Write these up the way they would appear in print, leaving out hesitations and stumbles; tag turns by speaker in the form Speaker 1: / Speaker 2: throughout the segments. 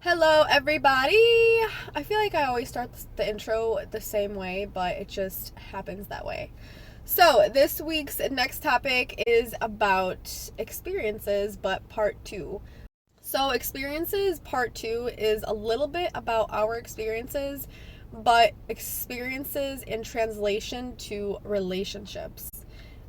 Speaker 1: Hello, everybody. I feel like I always start the intro the same way, but it just happens that way. So, this week's next topic is about experiences, but part two. So, experiences part two is a little bit about our experiences, but experiences in translation to relationships.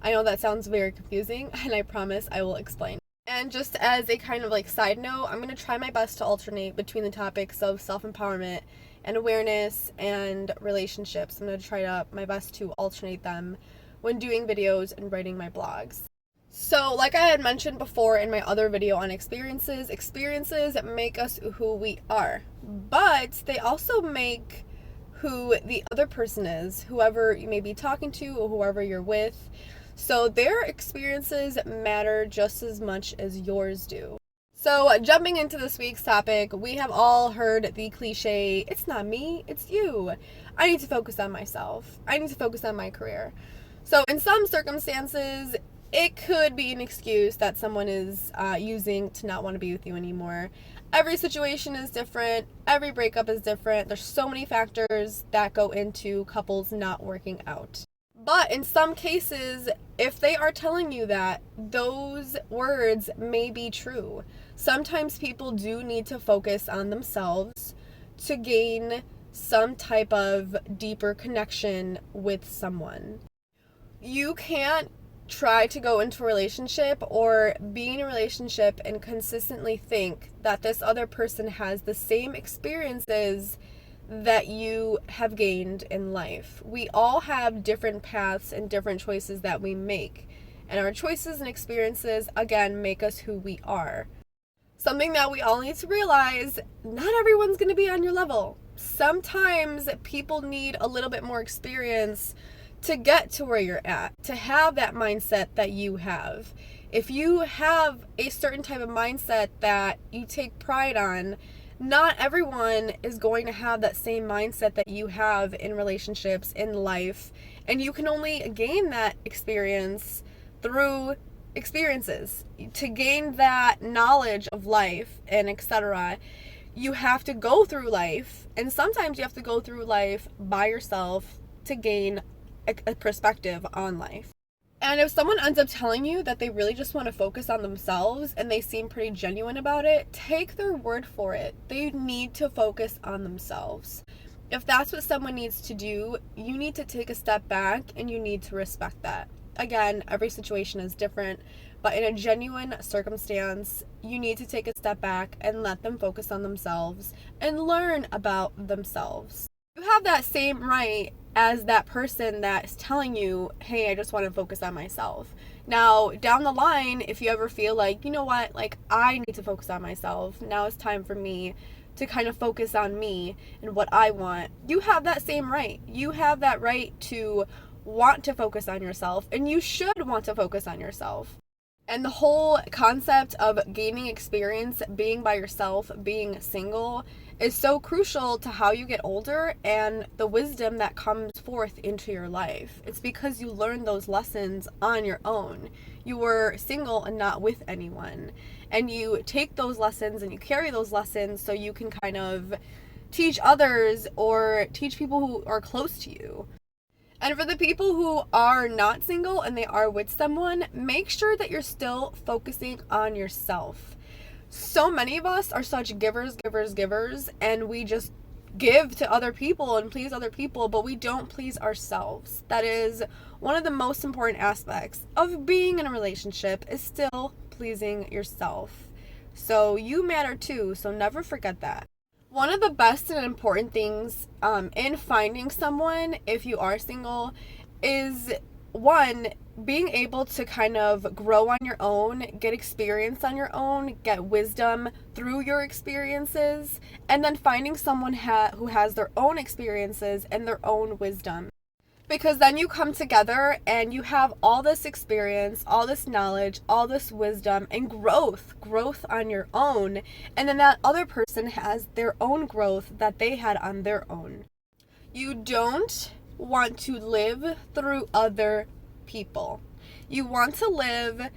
Speaker 1: I know that sounds very confusing, and I promise I will explain. And just as a kind of like side note, I'm going to try my best to alternate between the topics of self empowerment and awareness and relationships. I'm going to try my best to alternate them when doing videos and writing my blogs. So, like I had mentioned before in my other video on experiences, experiences make us who we are, but they also make who the other person is, whoever you may be talking to or whoever you're with. So their experiences matter just as much as yours do. So, jumping into this week's topic, we have all heard the cliche, it's not me, it's you. I need to focus on myself. I need to focus on my career. So, in some circumstances, it could be an excuse that someone is using to not want to be with you anymore. Every situation is different. Every breakup is different. There's so many factors that go into couples not working out. But in some cases, if they are telling you that, those words may be true. Sometimes people do need to focus on themselves to gain some type of deeper connection with someone. You can't try to go into a relationship or be in a relationship and consistently think that this other person has the same experiences that you have gained in life. We all have different paths and different choices that we make. And our choices and experiences, again, make us who we are. Something that we all need to realize, not everyone's going to be on your level. Sometimes people need a little bit more experience to get to where you're at, to have that mindset that you have. If you have a certain type of mindset that you take pride on, not everyone is going to have that same mindset that you have in relationships, in life, and you can only gain that experience through experiences. To gain that knowledge of life and etc., you have to go through life, and sometimes you have to go through life by yourself to gain a perspective on life. And if someone ends up telling you that they really just want to focus on themselves and they seem pretty genuine about it, take their word for it. They need to focus on themselves. If that's what someone needs to do, you need to take a step back and you need to respect that. Again, every situation is different, but in a genuine circumstance, you need to take a step back and let them focus on themselves and learn about themselves. You have that same right as that person that's telling you, hey, I just want to focus on myself. Now, down the line, if you ever feel like, you know what, like I need to focus on myself, now it's time for me to kind of focus on me and what I want, you have that same right. You have that right to want to focus on yourself, and you should want to focus on yourself. And the whole concept of gaining experience, being by yourself, being single, is so crucial to how you get older and the wisdom that comes forth into your life. It's because you learn those lessons on your own. You were single and not with anyone. And you take those lessons and you carry those lessons so you can kind of teach others or teach people who are close to you. And for the people who are not single and they are with someone, make sure that you're still focusing on yourself. So many of us are such givers, and we just give to other people and please other people, but we don't please ourselves. That is one of the most important aspects of being in a relationship, is still pleasing yourself. So you matter too, so never forget that. One of the best and important things in finding someone, if you are single, is one, being able to kind of grow on your own, get experience on your own, get wisdom through your experiences, and then finding someone who has their own experiences and their own wisdom. Because then you come together and you have all this experience, all this knowledge, all this wisdom, and growth on your own. And then that other person has their own growth that they had on their own. You don't want to live through other people. You want to live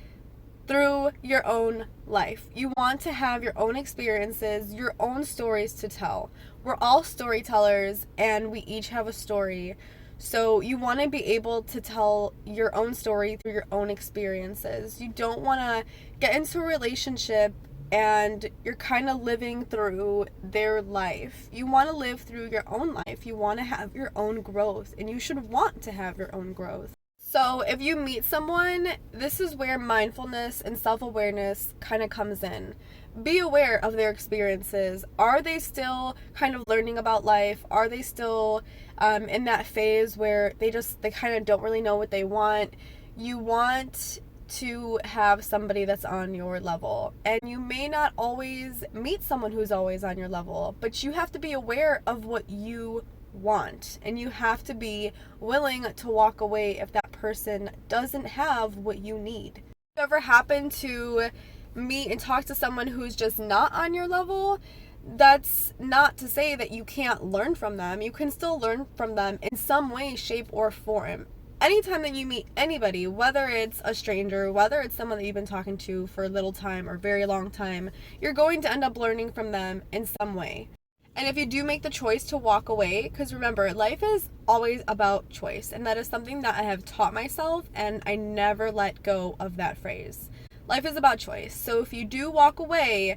Speaker 1: through your own life. You want to have your own experiences, your own stories to tell. We're all storytellers and we each have a story. So you want to be able to tell your own story through your own experiences. You don't want to get into a relationship and you're kind of living through their life. You want to live through your own life. You want to have your own growth, and you should want to have your own growth. So if you meet someone, this is where mindfulness and self-awareness kind of comes in. Be aware of their experiences. Are they still kind of learning about life? Are they still in that phase where they kind of don't really know what they want? You want to have somebody that's on your level, and you may not always meet someone who's always on your level, but you have to be aware of what you want, and you have to be willing to walk away if that person doesn't have what you need. If you ever happen to meet and talk to someone who's just not on your level, that's not to say that you can't learn from them. You can still learn from them in some way, shape, or form. Anytime that you meet anybody, whether it's a stranger, whether it's someone that you've been talking to for a little time or very long time, you're going to end up learning from them in some way. And if you do make the choice to walk away, because remember, life is always about choice, and that is something that I have taught myself, and I never let go of that phrase. Life is about choice. So if you do walk away,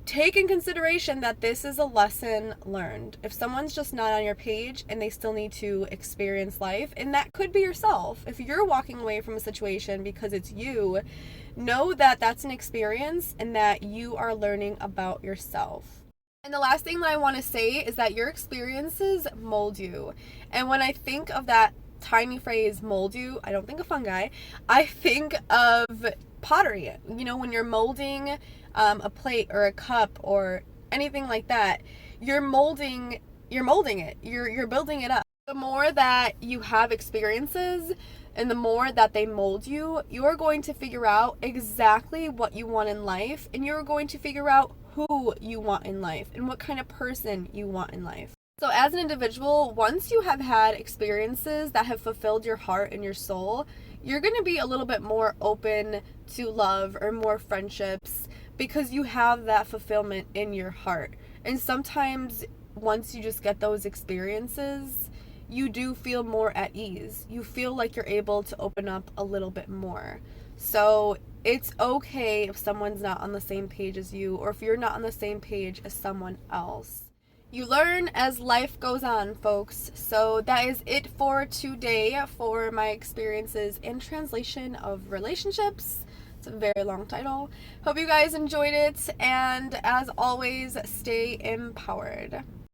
Speaker 1: take in consideration that this is a lesson learned. If someone's just not on your page and they still need to experience life, and that could be yourself. If you're walking away from a situation because it's you, know that that's an experience and that you are learning about yourself. And the last thing that I want to say is that your experiences mold you. And when I think of that tiny phrase, mold you, I don't think of fungi. I think of pottery. You know, when you're molding a plate or a cup or anything like that, you're molding it. You're building it up. The more that you have experiences and the more that they mold you, you're going to figure out exactly what you want in life, and you're going to figure out who you want in life and what kind of person you want in life. So as an individual, once you have had experiences that have fulfilled your heart and your soul, you're going to be a little bit more open to love or more friendships because you have that fulfillment in your heart. And sometimes once you just get those experiences, you do feel more at ease. You feel like you're able to open up a little bit more. So it's okay if someone's not on the same page as you, or if you're not on the same page as someone else. You learn as life goes on, folks. So that is it for today for my experiences and translation of relationships. It's a very long title. Hope you guys enjoyed it, and as always, stay empowered.